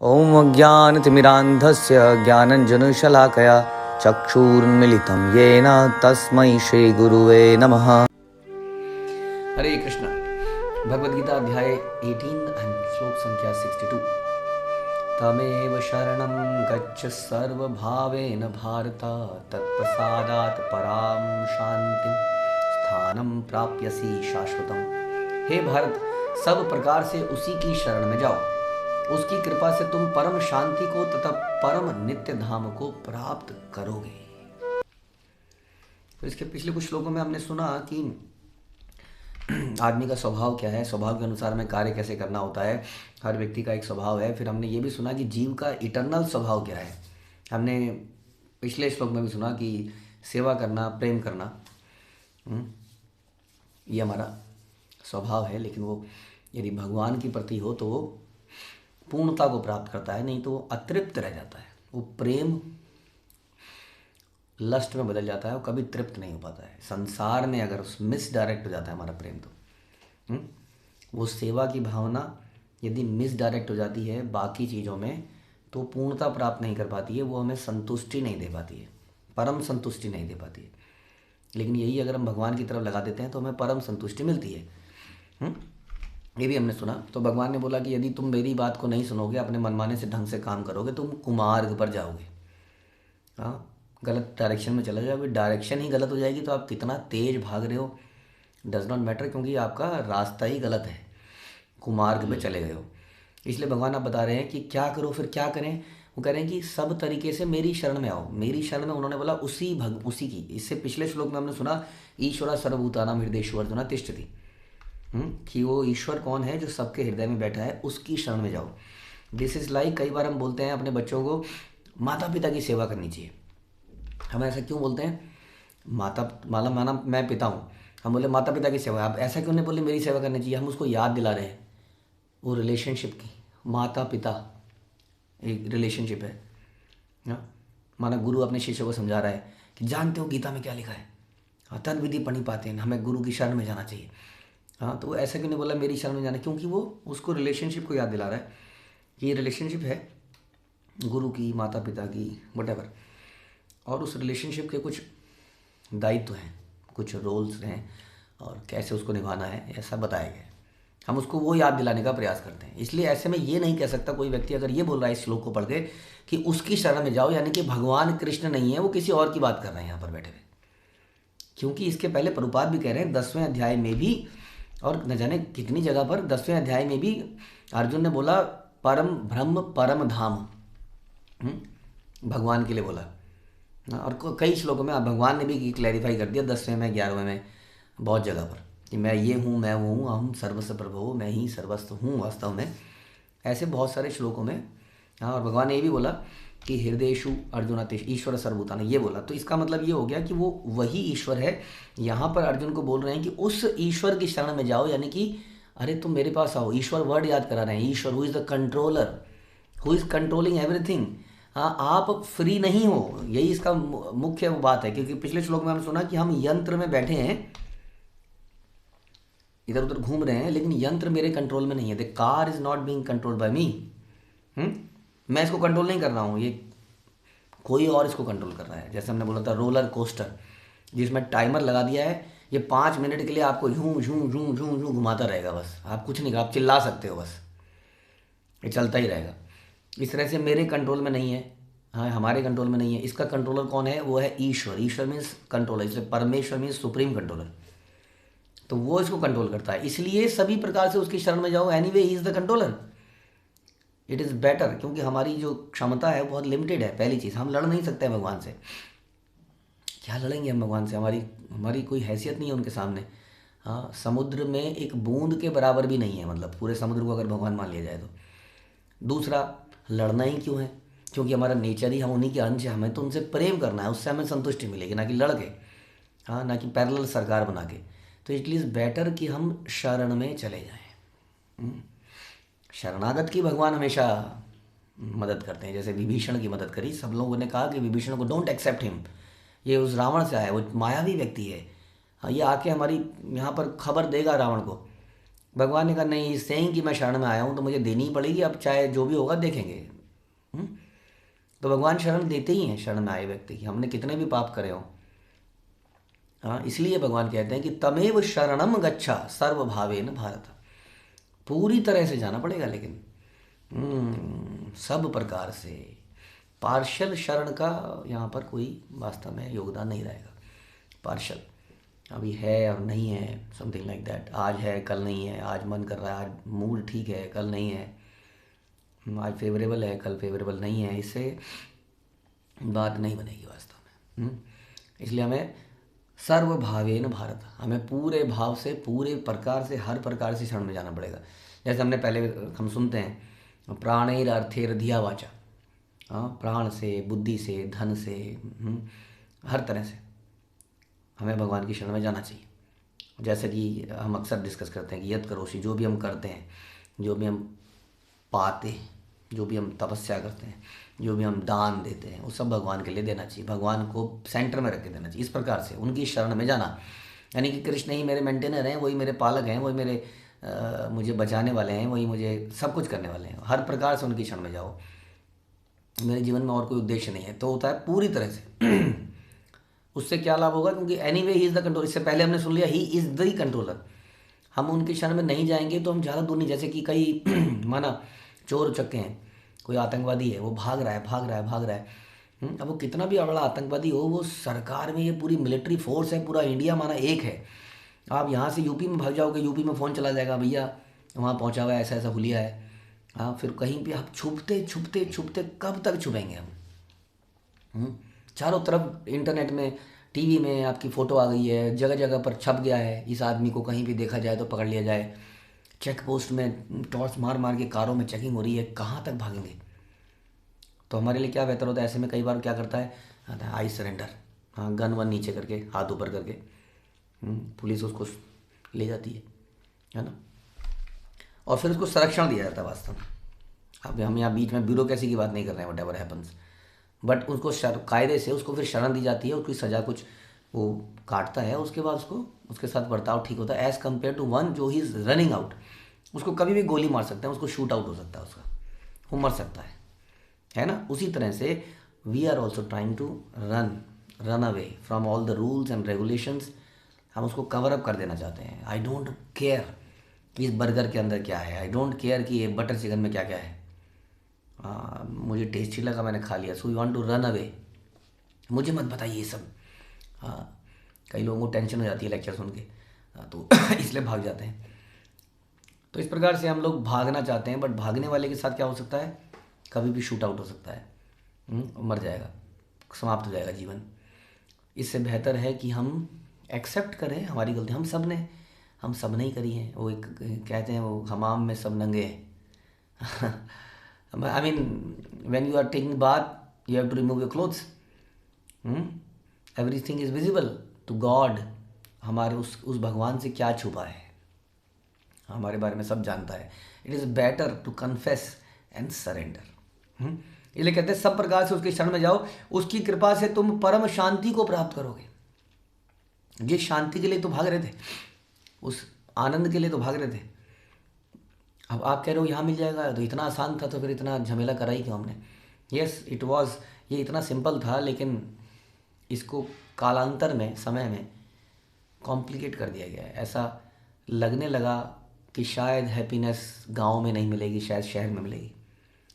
ॐ अज्ञानतिमिरान्धस्य ज्ञानञ्जनशलाकया चक्षुरुन्मीलितं येन तस्मै श्रीगुरुवे नमः। हरे कृष्ण। भगवद्गीता अध्याय 18 and श्लोक संख्या 62। तमेव शरणं गच्छ सर्वभावेन भारत, तत्प्रसादात् परां शान्तिं स्थानं प्राप्यसि शाश्वतम्। हे भारत, सब प्रकार से उसी की शरण में जाओ, उसकी कृपा से तुम परम शांति को तथा परम नित्य धाम को प्राप्त करोगे। तो इसके पिछले कुछ श्लोकों में हमने सुना कि आदमी का स्वभाव क्या है, स्वभाव के अनुसार में कार्य कैसे करना होता है, हर व्यक्ति का एक स्वभाव है। फिर हमने ये भी सुना कि जीव का इटर्नल स्वभाव क्या है। हमने पिछले श्लोक में भी सुना कि सेवा करना, प्रेम करना, ये हमारा स्वभाव है, लेकिन वो यदि भगवान की प्रति हो तो वो पूर्णता को प्राप्त करता है, नहीं तो वो अतृप्त रह जाता है। वो प्रेम लस्ट में बदल जाता है, वो कभी तृप्त नहीं हो पाता है। संसार में अगर उस मिसडायरेक्ट हो जाता है हमारा प्रेम तो वो सेवा की भावना यदि मिसडायरेक्ट हो जाती है बाकी चीज़ों में तो पूर्णता प्राप्त नहीं कर पाती है, वो हमें संतुष्टि नहीं दे पाती है, परम संतुष्टि नहीं दे पाती है। लेकिन यही अगर हम भगवान की तरफ लगा देते हैं तो हमें परम संतुष्टि मिलती है। ये भी हमने सुना। तो भगवान ने बोला कि यदि तुम मेरी बात को नहीं सुनोगे, अपने मनमाने से ढंग से काम करोगे, तुम कुमार्ग पर जाओगे, हाँ, गलत डायरेक्शन में चले जाओगे। डायरेक्शन ही गलत हो जाएगी तो आप कितना तेज भाग रहे हो डज नॉट मैटर, क्योंकि आपका रास्ता ही गलत है, कुमार्ग पे चले गए हो। इसलिए भगवान आप बता रहे हैं कि क्या करो, फिर क्या करें। वो कह रहे हैं कि सब तरीके से मेरी शरण में आओ। मेरी शरण में उन्होंने बोला उसी की। इससे पिछले श्लोक में हमने सुना ईश्वरा सर्वभूतानां हृदयेषु अर्जुन तिष्ठति, कि वो ईश्वर कौन है जो सबके हृदय में बैठा है, उसकी शरण में जाओ। दिस इज़ लाइक, कई बार हम बोलते हैं अपने बच्चों को माता पिता की सेवा करनी चाहिए। हम ऐसा क्यों बोलते हैं? माना मैं पिता हूँ, हम बोले माता पिता की सेवा, आप ऐसा क्यों नहीं बोले मेरी सेवा करनी चाहिए? हम उसको याद दिला रहे हैं वो रिलेशनशिप की। माता पिता एक रिलेशनशिप है ना। माना गुरु अपने शिष्य को समझा रहा है कि जानते हो गीता में क्या लिखा है, तद विधि पणिपाते हैं, हमें गुरु की शरण में जाना चाहिए। हाँ, तो वो ऐसा क्यों नहीं बोला मेरी शरण में जाना? क्योंकि वो उसको रिलेशनशिप को याद दिला रहा है कि ये रिलेशनशिप है गुरु की, माता पिता की, वटेवर, और उस रिलेशनशिप के कुछ दायित्व हैं, कुछ रोल्स हैं और कैसे उसको निभाना है, ऐसा बताया गया है। हम उसको वो याद दिलाने का प्रयास करते हैं। इसलिए ऐसे में ये नहीं कह सकता कोई व्यक्ति अगर ये बोल रहा है इस श्लोक को पढ़ के कि उसकी शरण में जाओ, यानी कि भगवान कृष्ण नहीं है, वो किसी और की बात कर रहे हैं यहाँ पर बैठे हुए। क्योंकि इसके पहले प्रभुपाद भी कह रहे हैं 10वें अध्याय में भी, और न जाने कितनी जगह पर 10वें अध्याय में भी अर्जुन ने बोला परम ब्रह्म परम धाम, भगवान के लिए बोला। और कई श्लोकों में भगवान ने भी क्लैरिफाई कर दिया 10वें में, 11वें में, बहुत जगह पर, कि मैं ये हूँ, मैं वो हूँ, अहम सर्वस्व प्रभो, मैं ही सर्वस्व हूँ वास्तव में। ऐसे बहुत सारे श्लोकों में। हाँ, और भगवान ने ये भी बोला कि हृदयेषु अर्जुन तिष्ठति ईश्वर सर्वभूतानां, ये बोला। तो इसका मतलब ये हो गया कि वो वही ईश्वर है। यहाँ पर अर्जुन को बोल रहे हैं कि उस ईश्वर की शरण में जाओ, यानी कि अरे तुम मेरे पास आओ। ईश्वर वर्ड याद करा रहे हैं, Ishwar who is the controller, who is controlling everything. हाँ, आप फ्री नहीं हो, यही इसका मुख्य बात है। क्योंकि पिछले श्लोक में हमने सुना कि हम यंत्र में बैठे हैं, इधर उधर घूम रहे हैं, लेकिन यंत्र मेरे कंट्रोल में नहीं है। The car is not being controlled by me. मैं इसको कंट्रोल नहीं कर रहा हूँ, ये कोई और इसको कंट्रोल कर रहा है। जैसे हमने बोला था रोलर कोस्टर, जिसमें टाइमर लगा दिया है, ये 5 मिनट के लिए आपको यूं यूं यूं यूं यूं घुमाता रहेगा। बस आप कुछ नहीं, आप चिल्ला सकते हो, बस ये चलता ही रहेगा। इस तरह से मेरे कंट्रोल में नहीं है, हाँ, हमारे कंट्रोल में नहीं है। इसका कंट्रोलर कौन है? वो है ईश्वर। ईश्वर मीन्स कंट्रोलर, इसलिए परमेश्वर मीन्स सुप्रीम कंट्रोलर। तो वो इसको कंट्रोल करता है, इसलिए सभी प्रकार से उसकी शरण में जाओ। Anyway he is the controller, it is better. क्योंकि हमारी जो क्षमता है बहुत लिमिटेड है। पहली चीज़, हम लड़ नहीं सकते हैं भगवान से। क्या लड़ेंगे हम भगवान से? हमारी कोई हैसियत नहीं है उनके सामने। हाँ, समुद्र में एक बूंद के बराबर भी नहीं है, मतलब पूरे समुद्र को अगर भगवान मान लिया जाए तो। दूसरा, लड़ना ही क्यों है? क्योंकि हमारा नेचर ही, हम उन्हीं के अंश हैं, हमें तो उनसे प्रेम करना है, उससे हमें संतुष्टि मिलेगी, ना कि लड़ के, हाँ, ना कि पैरेलल सरकार बना के। तो इट इज़ बेटर कि हम शरण में चले जाएं। शरणागत की भगवान हमेशा मदद करते हैं। जैसे विभीषण की मदद करी, सब लोगों ने कहा कि विभीषण को डोंट एक्सेप्ट हिम, ये उस रावण से आया है, वो मायावी व्यक्ति है, हाँ, ये आके हमारी यहाँ पर खबर देगा रावण को भगवान ने कहा नहीं, इस सेइंग कि मैं शरण में आया हूँ तो मुझे देनी ही पड़ेगी, अब चाहे जो भी होगा देखेंगे। हम्म? तो भगवान शरण देते ही हैं शरण में आए व्यक्ति की, हमने कितने भी पाप करे हों। हाँ, इसलिए भगवान कहते हैं कि तमेव शरणम गच्छा सर्वभावेन भारत। पूरी तरह से जाना पड़ेगा, लेकिन सब प्रकार से। पार्शल शरण का यहाँ पर कोई वास्तव में योगदान नहीं रहेगा। पार्शल अभी है और नहीं है, समथिंग लाइक दैट। आज है कल नहीं है, आज मन कर रहा है, आज मूड ठीक है कल नहीं है, आज फेवरेबल है कल फेवरेबल नहीं है, इससे बात नहीं बनेगी वास्तव में। इसलिए हमें सर्वभावेन भारत, हमें पूरे भाव से, पूरे प्रकार से, हर प्रकार से शरण में जाना पड़ेगा। जैसे हमने पहले हम सुनते हैं प्राणैर अर्थेर धिया वाचा। हाँ, प्राण से, बुद्धि से, धन से, हर तरह से हमें भगवान की शरण में जाना चाहिए। जैसे कि हम अक्सर डिस्कस करते हैं कि यत करोषि, जो भी हम करते हैं, जो भी हम पाते हैं, जो भी हम तपस्या करते हैं, जो भी हम दान देते हैं, वो सब भगवान के लिए देना चाहिए। भगवान को सेंटर में रख के देना चाहिए। इस प्रकार से उनकी शरण में जाना, यानी कि कृष्ण ही मेरे मेंटेनर हैं, वही मेरे पालक हैं, वही मेरे मुझे बचाने वाले हैं, वही मुझे सब कुछ करने वाले हैं। हर प्रकार से उनकी शरण में जाओ। मेरे जीवन में और कोई उद्देश्य नहीं है, तो होता है पूरी तरह से। उससे क्या लाभ होगा, क्योंकि anyway he is the control. इससे पहले हमने सुन लिया ही इज़ द कंट्रोलर। हम उनकी शरण में नहीं जाएंगे तो हम ज़्यादा दूर नहीं। जैसे कि कई माना चोर उचक्के हैं, कोई आतंकवादी है, वो भाग रहा है भाग रहा है भाग रहा है। अब वो कितना भी बड़ा आतंकवादी हो, वो सरकार में, ये पूरी मिलिट्री फोर्स है, पूरा इंडिया माना एक है। आप यहाँ से यूपी में भाग जाओगे, यूपी में फ़ोन चला जाएगा, भैया वहाँ पहुँचा हुआ है, ऐसा ऐसा हुलिया है। हाँ, फिर कहीं पे आप छुपते छुपते छुपते कब तक छुपेंगे हम? चारों तरफ इंटरनेट में, टीवी में आपकी फ़ोटो आ गई है, जगह जगह पर छप गया है, इस आदमी को कहीं भी देखा जाए तो पकड़ लिया जाए। चेक पोस्ट में टॉर्च मार मार के कारों में चेकिंग हो रही है, कहाँ तक भागेंगे? तो हमारे लिए क्या बेहतर होता है? ऐसे में कई बार क्या करता है, आई सरेंडर, हाँ, गन वन नीचे करके, हाथ ऊपर करके, पुलिस उसको ले जाती है ना, और फिर उसको संरक्षण दिया जाता है वास्तव में। अब हम यहाँ बीच में ब्यूरोक्रेसी की बात नहीं कर रहे हैं, वट एवर हैपन्स, बट उसको कायदे से उसको फिर शरण दी जाती है, उसकी सज़ा कुछ वो काटता है, उसके बाद उसको उसके साथ बर्ताव ठीक होता है, एज़ कम्पेयर टू वन जो ही इज़ रनिंग आउट। उसको कभी भी गोली मार सकते हैं, उसको शूट आउट हो सकता है, उसका वो मर सकता है ना। उसी तरह से we are also trying to run away from all the rules and regulations. हम उसको कवर अप कर देना चाहते हैं। आई डोंट केयर कि इस बर्गर के अंदर क्या है, आई डोंट केयर कि ये बटर चिकन में क्या क्या है, मुझे टेस्टी लगा मैंने खा लिया, so you want to run away, मुझे मत बताइए ये सब। हाँ, कई लोगों को टेंशन हो जाती है लेक्चर सुन के, तो इसलिए भाग जाते हैं। तो इस प्रकार से हम लोग भागना चाहते हैं, बट भागने वाले के साथ क्या हो सकता है, कभी भी शूट आउट हो सकता है, मर जाएगा, समाप्त हो जाएगा जीवन। इससे बेहतर है कि हम एक्सेप्ट करें हमारी गलती। हम सब ने ही करी है। वो एक कहते हैं, वो हमाम में सब नंगे हैं। I mean when you are taking bath you have to remove your clothes, everything is visible to God. हमारे उस भगवान से क्या छुपा है, हमारे बारे में सब जानता है। It is better to confess and surrender. इसलिए कहते हैं सब प्रकार से उसकी शरण में जाओ, उसकी कृपा से तुम परम शांति को प्राप्त करोगे। जिस शांति के लिए तो भाग रहे थे, उस आनंद के लिए तो भाग रहे थे, अब आप कह रहे हो यहाँ मिल जाएगा, तो इतना आसान था, तो फिर इतना झमेला करा ही क्यों हमने? यस इट वाज, ये इतना सिंपल था, लेकिन इसको कालांतर में, समय में कॉम्प्लिकेट कर दिया गया है। ऐसा लगने लगा कि शायद हैप्पीनेस गांव में नहीं मिलेगी, शायद शहर में मिलेगी।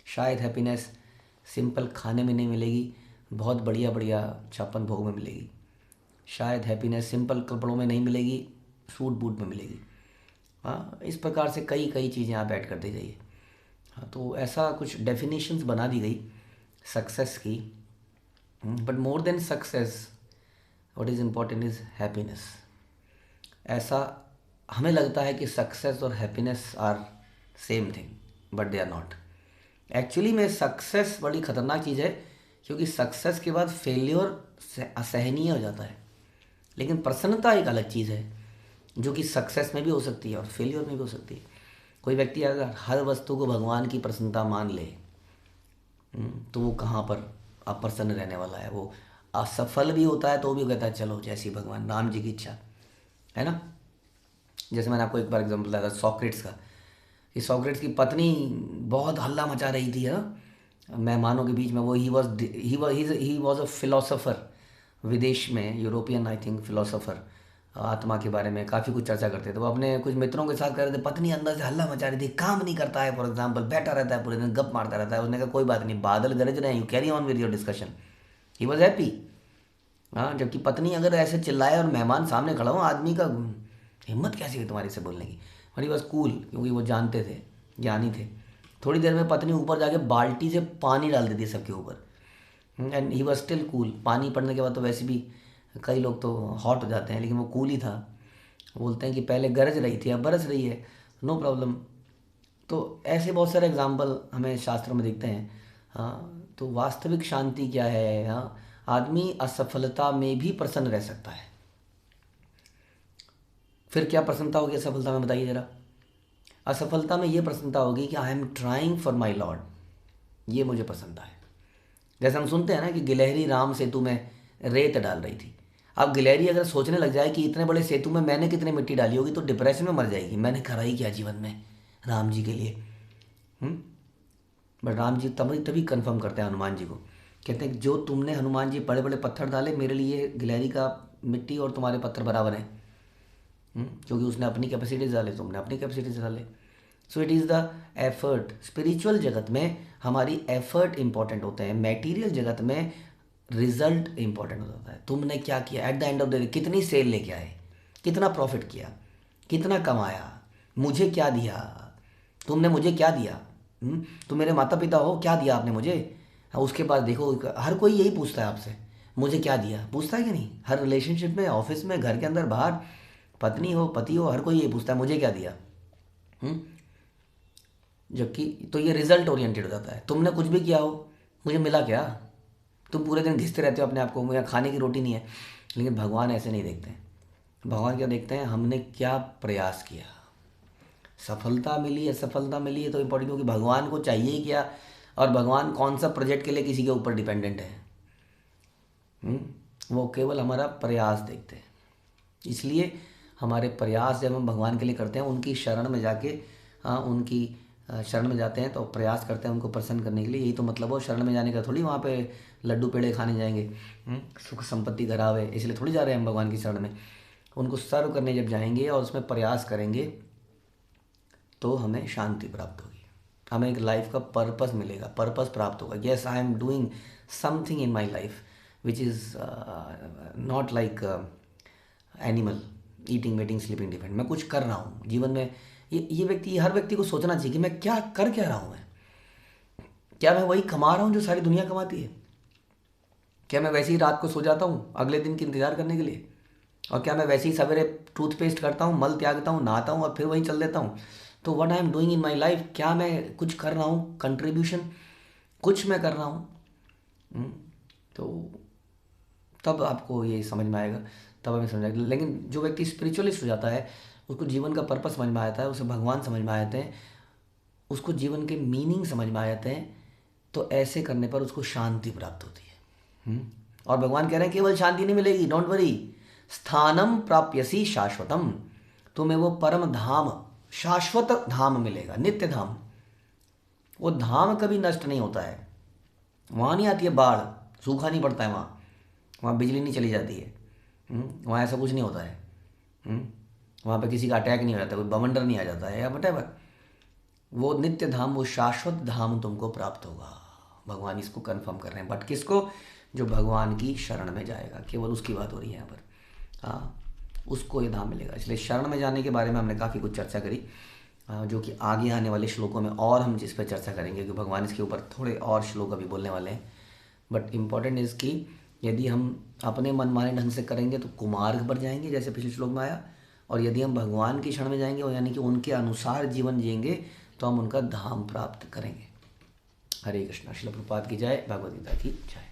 शायद हैप्पीनेस सिंपल खाने में नहीं मिलेगी, बहुत बढ़िया बढ़िया छप्पन भोग में मिलेगी। शायद हैप्पीनेस सिंपल कपड़ों में नहीं मिलेगी, सूट बूट में मिलेगी। हाँ, इस प्रकार से कई कई चीज़ें आप ऐड करते जाइए। हाँ, तो ऐसा कुछ डेफिनेशंस बना दी गई सक्सेस की। But more than success what is important is happiness. ऐसा हमें लगता है कि सक्सेस और happiness are same thing, but they are not. Actually में सक्सेस बड़ी ख़तरनाक चीज़ है, क्योंकि सक्सेस के बाद फेल्योर असहनीय हो जाता है। लेकिन प्रसन्नता एक अलग चीज़ है, जो कि सक्सेस में भी हो सकती है और फेलियर में भी हो सकती है। कोई व्यक्ति अगर हर वस्तु को भगवान की प्रसन्नता मान ले, तो वो कहाँ पर अप्रसन्न रहने वाला है। वो असफल भी होता है तो भी कहता है चलो जैसी भगवान राम जी की इच्छा, है ना। जैसे मैंने आपको एक बार एग्जाम्पल दिया था सॉक्रेट्स का, कि सॉक्रेट्स की पत्नी बहुत हल्ला मचा रही थी मेहमानों के बीच में। वो ही वॉज अ फिलोसोफर, विदेश में यूरोपियन आई थिंक फिलोसोफर, आत्मा के बारे में काफ़ी कुछ चर्चा करते थे। वो अपने कुछ मित्रों के साथ कर रहे थे, पत्नी अंदर से हल्ला मचा रही थी, काम नहीं करता है फॉर एग्जाम्पल, बैठा रहता है पूरे दिन गप मारता रहता है। उसने कहा कोई बात नहीं, बादल गरज रहे हैं, you carry on with your discussion. He was happy. हाँ, जबकि पत्नी अगर ऐसे चिल्लाए और मेहमान सामने खड़ा हो, आदमी का हिम्मत कैसी है तुम्हारी से बोलने की। बट ही वॉज कूल, क्योंकि वो जानते थे, ज्ञानी थे। थोड़ी देर में पत्नी ऊपर जाके बाल्टी से पानी डाल देती है सबके ऊपर, and he was still cool. पानी पड़ने के बाद तो वैसे भी कई लोग तो हॉट हो जाते हैं, लेकिन वो कूल ही था। बोलते हैं कि पहले गरज रही थी अब बरस रही है, नो प्रॉब्लम। तो ऐसे बहुत सारे एग्जाम्पल हमें शास्त्र में दिखते हैं। हाँ, तो वास्तविक शांति क्या है? हाँ, आदमी असफलता में भी प्रसन्न रह सकता है। फिर क्या प्रसन्नता होगी असफलता में, बताइए ज़रा। असफलता में ये प्रसन्नता होगी कि I am trying for my lord, ये मुझे प्रसन्नता है। जैसे हम सुनते हैं ना कि गिलहरी राम सेतु में रेत डाल रही थी। अब गिलहरी अगर सोचने लग जाए कि इतने बड़े सेतु में मैंने कितनी मिट्टी डाली होगी, तो डिप्रेशन में मर जाएगी, मैंने करा ही क्या जीवन में राम जी के लिए। बट राम जी तभी तभी कन्फर्म करते हैं हनुमान जी को, कहते हैं कि जो तुमने हनुमान जी बड़े बड़े पत्थर डाले मेरे लिए, गिलहरी का मिट्टी और तुम्हारे पत्थर बराबर हैं। क्योंकि उसने अपनी कैपेसिटीज डाले, तुमने अपनी कैपेसिटीज डाले। So it is the effort. Spiritual जगत में हमारी एफर्ट इंपॉर्टेंट होते हैं, मटेरियल जगत में रिजल्ट इंपॉर्टेंट होता है। तुमने क्या किया at the end of the day, कितनी सेल लेके आए, कितना प्रॉफिट किया, कितना कमाया, मुझे क्या दिया, तुमने मुझे क्या दिया। तुम मेरे माता पिता हो, क्या दिया आपने मुझे। हाँ, उसके बाद देखो हर कोई यही पूछता है आपसे, मुझे क्या दिया, पूछता है कि नहीं। हर रिलेशनशिप में, ऑफिस में, घर के अंदर बाहर, पत्नी हो पति हो, हर कोई यही पूछता है मुझे क्या दिया। जबकि तो ये रिजल्ट ओरिएंटेड हो जाता है। तुमने कुछ भी किया हो, मुझे मिला क्या। तुम पूरे दिन घिसते रहते हो अपने आप को, मुझे खाने की रोटी नहीं है। लेकिन भगवान ऐसे नहीं देखते हैं। भगवान क्या देखते हैं, हमने क्या प्रयास किया। सफलता मिली, असफलता मिली है तो इम्पोर्टेंट, क्योंकि भगवान को चाहिए ही क्या, और भगवान कौन सा प्रोजेक्ट के लिए किसी के ऊपर डिपेंडेंट है। वो केवल हमारा प्रयास देखते हैं। इसलिए हमारे प्रयास जब हम भगवान के लिए करते हैं, उनकी शरण में जाके, हाँ, उनकी शरण में जाते हैं तो प्रयास करते हैं उनको प्रसन्न करने के लिए। यही तो मतलब हो शरण में जाने का, थोड़ी वहाँ पे लड्डू पेड़े खाने जाएंगे, सुख संपत्ति घर आवे, इसलिए थोड़ी जा रहे हैं हम भगवान की शरण में। उनको सर्व करने जब जाएंगे और उसमें प्रयास करेंगे तो हमें शांति प्राप्त होगी, हमें एक लाइफ का पर्पस मिलेगा, पर्पस प्राप्त होगा। Yes, I am doing something in my life which is not like animal, eating waiting sleeping depend. मैं कुछ कर रहा हूँ जीवन में। ये व्यक्ति, हर व्यक्ति को सोचना चाहिए कि मैं क्या कर क्या रहा हूँ। मैं क्या मैं वही कमा रहा हूँ जो सारी दुनिया कमाती है? क्या मैं वैसे ही रात को सो जाता हूँ अगले दिन की इंतज़ार करने के लिए? और क्या मैं वैसे ही सवेरे टूथपेस्ट करता हूँ, मल त्यागता हूँ, नहाता हूँ और फिर वहीं चल देता हूँ? तो what I am doing in my life, क्या मैं कुछ कर रहा हूँ, कंट्रीब्यूशन कुछ मैं कर रहा हूँ? तो तब आपको ये समझ में आएगा, तब हमें समझ आएगा। लेकिन जो व्यक्ति स्पिरिचुअलिस्ट हो जाता है, उसको जीवन का पर्पस समझ में आता है, उसे भगवान समझ में आ जाते हैं, उसको जीवन के मीनिंग समझ में आ जाते हैं, तो ऐसे करने पर उसको शांति प्राप्त होती है। और भगवान कह रहे हैं केवल शांति नहीं मिलेगी, डोंट वरी, स्थानम प्राप्यसी शाश्वतम, तुम्हें वो परम धाम, शाश्वत धाम मिलेगा, नित्य धाम। वो धाम कभी नष्ट नहीं होता है, वहाँ नहीं आती है बाढ़, सूखा नहीं पड़ता है वहाँ बिजली नहीं चली जाती है, वहाँ ऐसा कुछ नहीं होता है। वहाँ पे किसी का अटैक नहीं हो जाता, कोई बवंडर नहीं आ जाता है या वटेवर। वो नित्य धाम, वो शाश्वत धाम तुमको प्राप्त होगा। भगवान इसको कंफर्म कर रहे हैं। बट किसको? जो भगवान की शरण में जाएगा, केवल उसकी बात हो रही है यहाँ पर। हाँ, उसको ये धाम मिलेगा। इसलिए शरण में जाने के बारे में हमने काफ़ी कुछ चर्चा करी, जो कि आगे आने वाले श्लोकों में और हम जिस पर चर्चा करेंगे, क्योंकि भगवान इसके ऊपर थोड़े और श्लोक अभी बोलने वाले हैं। बट इम्पॉर्टेंट इज़ कि यदि हम अपने मनमाने ढंग से करेंगे तो कुमार्ग पर जाएंगे, जैसे पिछले श्लोक में आया। और यदि हम भगवान की शरण में जाएंगे, और यानी कि उनके अनुसार जीवन जिएंगे, तो हम उनका धाम प्राप्त करेंगे। हरे कृष्णा। श्रील प्रभुपाद की जय, भगवद गीता की जय।